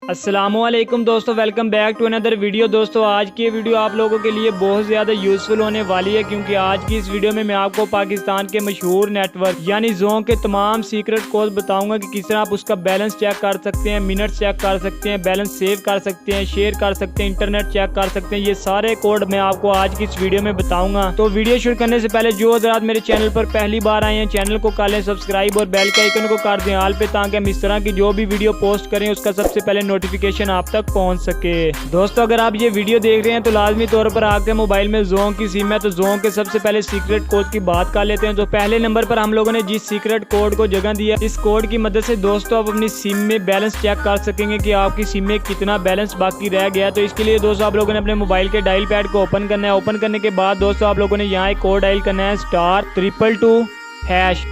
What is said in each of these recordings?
अस्सलामुअलैकुम दोस्तों, welcome back to another video. दोस्तों आज की ये वीडियो आप लोगों के लिए बहुत ज़्यादा यूज़फुल होने वाली है, क्योंकि आज की इस वीडियो में मैं आपको पाकिस्तान के मशहूर नेटवर्क यानी जोंग के तमाम सीक्रेट कोड बताऊंगा कि किस तरह आप उसका बैलेंस चेक कर सकते हैं, मिनट्स चेक कर सकते हैं, बैलेंस सेव कर सकते हैं, शेयर कर सकते हैं, इंटरनेट चेक कर सकते हैं। ये सारे कोड मैं आपको आज की इस वीडियो में बताऊंगा। तो वीडियो शुरू करने से पहले जो हज़रात मेरे चैनल पर पहली बार आए हैं, चैनल को कर लें सब्सक्राइब और बेल के आइकन को कर दें ऑल पे, ताकि हम इस तरह की जो भी वीडियो पोस्ट करें उसका सबसे पहले नोटिफिकेशन आप तक पहुंच सके। दोस्तों अगर आप ये वीडियो देख रहे हैं तो लाजमी तौर पर आपके मोबाइल में जोंग की सिम है, तो जोंग के सबसे पहले सीक्रेट कोड की बात कर लेते हैं। तो पहले नंबर पर हम लोगों ने जिस सीक्रेट कोड को जगह दिया, इस कोड की मदद से दोस्तों आप अपनी सिम में बैलेंस चेक कर सकेंगे कि आपकी सिम में कितना बैलेंस बाकी रह गया। तो इसके लिए दोस्तों आप लोगों ने अपने मोबाइल के डायल पैड को ओपन करना है। ओपन करने के बाद दोस्तों आप लोगों ने यहाँ एक कोड डायल करना है *222#।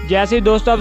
जैसे ही दोस्तों आप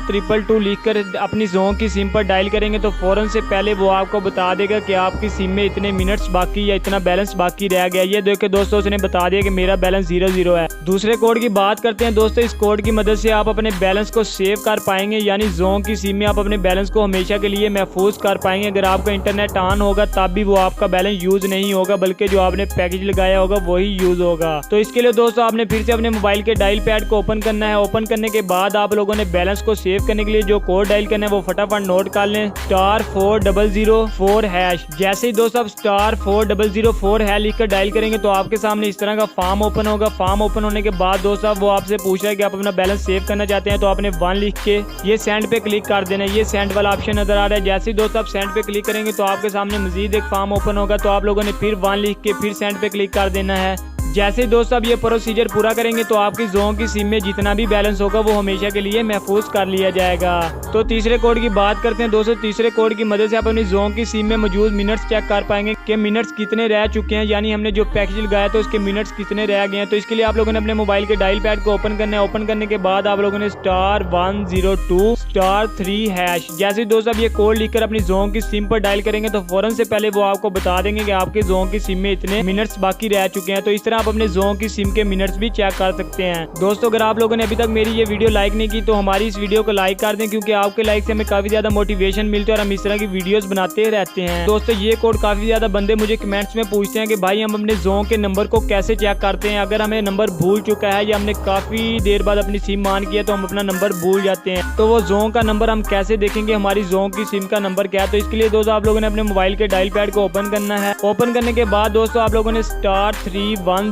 *222 लिखकर अपनी जोंग की सिम पर डायल करेंगे तो फौरन से पहले वो आपको बता देगा कि आपकी सिम में इतने मिनट्स बाकी या इतना बैलेंस बाकी रह गया। ये देख के दोस्तों उसने बता दिया कि मेरा बैलेंस 0 है। दूसरे कोड की बात करते हैं दोस्तों। इस कोड की मदद से आप अपने बैलेंस को सेव कर पाएंगे, यानी जोंग की सिम में आप अपने बैलेंस को हमेशा के लिए महफूज कर पाएंगे। अगर आपका इंटरनेट ऑन होगा तब भी वो आपका बैलेंस यूज नहीं होगा, बल्कि जो आपने पैकेज लगाया होगा वही यूज होगा। तो इसके लिए दोस्तों आपने फिर से अपने मोबाइल के डायल पैड को ओपन करना है। ओपन करने के बाद आप लोगों ने बैलेंस को सेव करने के लिए जो कोड डायल करना है वो फटाफट नोट कर लें, *4004#। जैसे ही दोस्तों आप *4004# लिखकर डायल करेंगे तो आपके सामने इस तरह का फॉर्म ओपन होगा। फॉर्म ओपन होने के बाद दोस्तों वो आपसे पूछ रहा है कि आप अपना बैलेंस सेव करना चाहते हैं, तो आपने 1 लिख के ये सेंड पे क्लिक कर देना है। ये सेंड वाला ऑप्शन नजर आ रहा है। जैसे ही दोस्तों आप सेंड पे क्लिक करेंगे तो आपके सामने मजीद एक फॉर्म ओपन होगा, तो आप लोगों ने फिर 1 लिख के फिर सेंड पे क्लिक कर देना है। जैसे दोस्तों अब ये प्रोसीजर पूरा करेंगे तो आपकी जोंग की सिम में जितना भी बैलेंस होगा वो हमेशा के लिए महफूज कर लिया जाएगा। तो तीसरे कोड की बात करते हैं दोस्तों। तीसरे कोड की मदद से आप अपनी जोंग की सिम में मौजूद मिनट्स चेक कर पाएंगे कि मिनट्स कितने रह चुके हैं, यानी हमने जो पैकेज लगाया तो उसके मिनट्स कितने रह गए हैं। तो इसके लिए आप लोगों ने अपने मोबाइल के डायल पैड को ओपन करना है। ओपन करने के बाद आप लोगों ने *102*3#। जैसे ही दोस्तों अब ये कोड लिखकर अपनी जोंग की सिम पर डायल करेंगे तो फौरन से पहले वो आपको बता देंगे कि आपके जोंग की सिम में इतने मिनट्स बाकी रह चुके हैं। तो इस तरह आप अपने जोंग की सिम के मिनट्स भी चेक कर सकते हैं। दोस्तों अगर आप लोगों ने अभी तक मेरी ये वीडियो लाइक नहीं की तो हमारी इस वीडियो को लाइक कर दें, क्योंकि आपके लाइक से हमें काफी ज्यादा मोटिवेशन मिलती है और हम इस तरह की वीडियोस बनाते रहते हैं। दोस्तों ये कोड काफी ज्यादा बंदे मुझे कमेंट्स में पूछते हैं कि भाई हम अपने जोंग के नंबर को कैसे चेक करते हैं। अगर हमें नंबर भूल चुका है या हमने काफी देर बाद अपनी सिम ऑन किया तो हम अपना नंबर भूल जाते हैं, तो वो जोंग का नंबर हम कैसे देखेंगे, हमारी जोंग की सिम का नंबर क्या है। तो इसके लिए दोस्तों आप लोगों ने अपने मोबाइल के डायल पैड को ओपन करना है। ओपन करने के बाद दोस्तों आप लोगों ने *310*9*2*4#।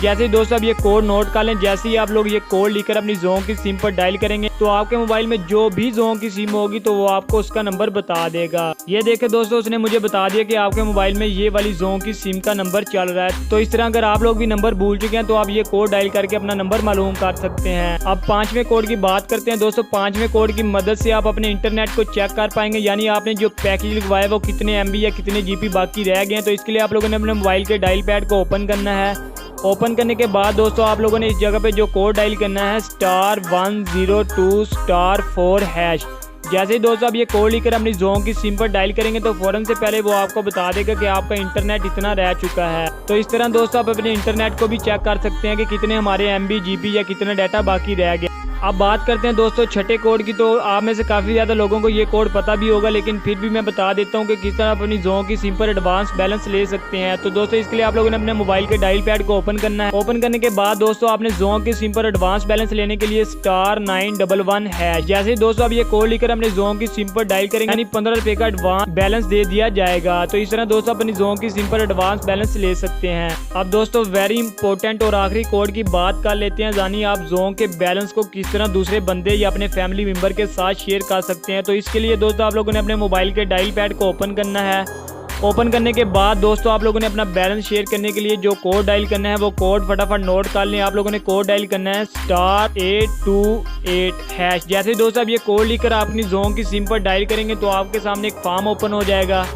जैसे ही दोस्तों अब ये कोड नोट कर लें। जैसे ही आप लोग ये कोड लिखकर अपनी जोंग की सिम पर डायल करेंगे तो आपके मोबाइल में जो भी जोंग की सिम होगी तो वो आपको उसका नंबर बता देगा। ये देखे दोस्तों उसने मुझे बता दिया कि आपके मोबाइल में ये वाली जोंग की सिम का नंबर चल रहा है। तो इस तरह अगर आप लोग भी नंबर भूल चुके हैं तो आप ये कोड डायल करके अपना नंबर मालूम कर सकते हैं। अब 5वें कोड की बात करते हैं दोस्तों। 5वें कोड की मदद से आप अपने इंटरनेट को चेक कर पाएंगे, यानी आपने जो पैकेज लगवाया वो कितने MB या कितने GB बाकी रह गए हैं। तो इसके लिए आप लोगों ने अपने मोबाइल के डायल पैड को ओपन करना है। ओपन करने के बाद दोस्तों आप लोगों ने इस जगह पे जो कोड डायल करना है *102*4#। जैसे ही दोस्तों आप ये कोड लिखकर अपनी जोंग की सिम पर डायल करेंगे तो फौरन से पहले वो आपको बता देगा कि आपका इंटरनेट इतना रह चुका है। तो इस तरह दोस्तों आप अपने इंटरनेट को भी चेक कर सकते हैं कि कितने हमारे MB GB या कितना डाटा बाकी रह गया। अब बात करते हैं दोस्तों छठे कोड की। तो आप में से काफ़ी ज़्यादा लोगों को ये कोड पता भी होगा, लेकिन फिर भी मैं बता देता हूँ कि किस तरह आप अपनी जोंग की सिम पर एडवांस बैलेंस ले सकते हैं। तो दोस्तों इसके लिए आप लोगों ने अपने मोबाइल के डायल पैड को ओपन करना है। ओपन करने के बाद दोस्तों आपने जोंग की सिम पर एडवांस बैलेंस लेने के लिए *911#। जैसे दोस्तों आप ये कोड लिखकर अपने जोंग की सिम पर डायल करेंगे यानी 15 रुपए का एडवांस बैलेंस दे दिया जाएगा। तो इस तरह दोस्तों अपनी जोंग की सिम पर एडवांस बैलेंस ले सकते हैं। अब दोस्तों वेरी इंपॉर्टेंट और आखिरी कोड की बात कर लेते हैं, यानी आप जोंग के बैलेंस को किस तरह दूसरे बंदे या अपने फैमिली मेंबर के साथ शेयर कर सकते हैं। तो इसके लिए दोस्तों आप लोगों ने अपने मोबाइल के डायल पैड को ओपन करना है। ओपन करने के बाद दोस्तों आप लोगों ने अपना बैलेंस शेयर करने के लिए जो कोड डायल करना है वो कोड फटाफट नोट कर लें। आप लोगों ने कोड डायल करना है *828#। जैसे दोस्तों आप ये कोड लिखकर अपनी जोंग की सिम पर डायल करेंगे तो आपके सामने एक फॉर्म ओपन हो जाएगा।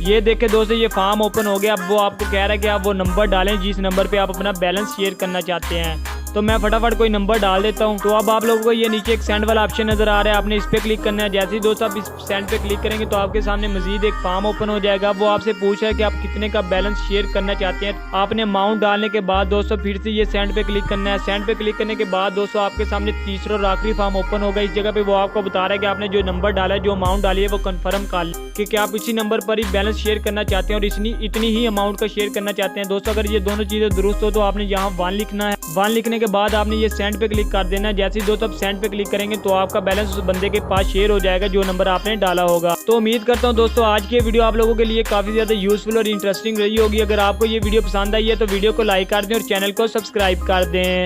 ये देखे दोस्तों ये फॉर्म ओपन हो गया। अब वो आपको कह रहा है कि आप वो नंबर डालें जिस नंबर पे आप अपना बैलेंस शेयर करना चाहते हैं। तो मैं फटाफट कोई नंबर डाल देता हूँ। तो अब आप लोगों को ये नीचे एक सेंड वाला ऑप्शन नजर आ रहा है, आपने इस पे क्लिक करना है। जैसे ही दोस्तों आप इस सेंड पे क्लिक करेंगे तो आपके सामने मजीद एक फॉर्म ओपन हो जाएगा। वो आपसे पूछ रहा है कि आप कितने का बैलेंस शेयर करना चाहते हैं। आपने अमाउंट डालने के बाद दोस्तों फिर से ये सेंड पे क्लिक करना है। सेंड पे क्लिक करने के बाद दोस्तों आपके सामने तीसरा और आखिरी फॉर्म ओपन होगा। इस जगह पे वो आपको बता रहा है कि आपने जो नंबर डाला है, जो अमाउंट डाली है, वो कंफर्म कर लें कि क्या आप इसी नंबर पर ही बैलेंस शेयर करना चाहते हैं और इतनी ही अमाउंट का शेयर करना चाहते हैं। दोस्तों अगर ये दोनों चीजें दुरुस्त हो तो आपने यहाँ 1 लिखना है। 1 लिखने के बाद आपने ये सेंड पे क्लिक कर देना है। जैसे ही दोस्तों आप सेंड पे क्लिक करेंगे तो आपका बैलेंस उस बंदे के पास शेयर हो जाएगा जो नंबर आपने डाला होगा। तो उम्मीद करता हूँ दोस्तों आज की वीडियो आप लोगों के लिए काफी ज्यादा यूजफुल और इंटरेस्टिंग रही होगी। अगर आपको ये वीडियो पसंद आई है तो वीडियो को लाइक कर दें और चैनल को सब्सक्राइब कर दें।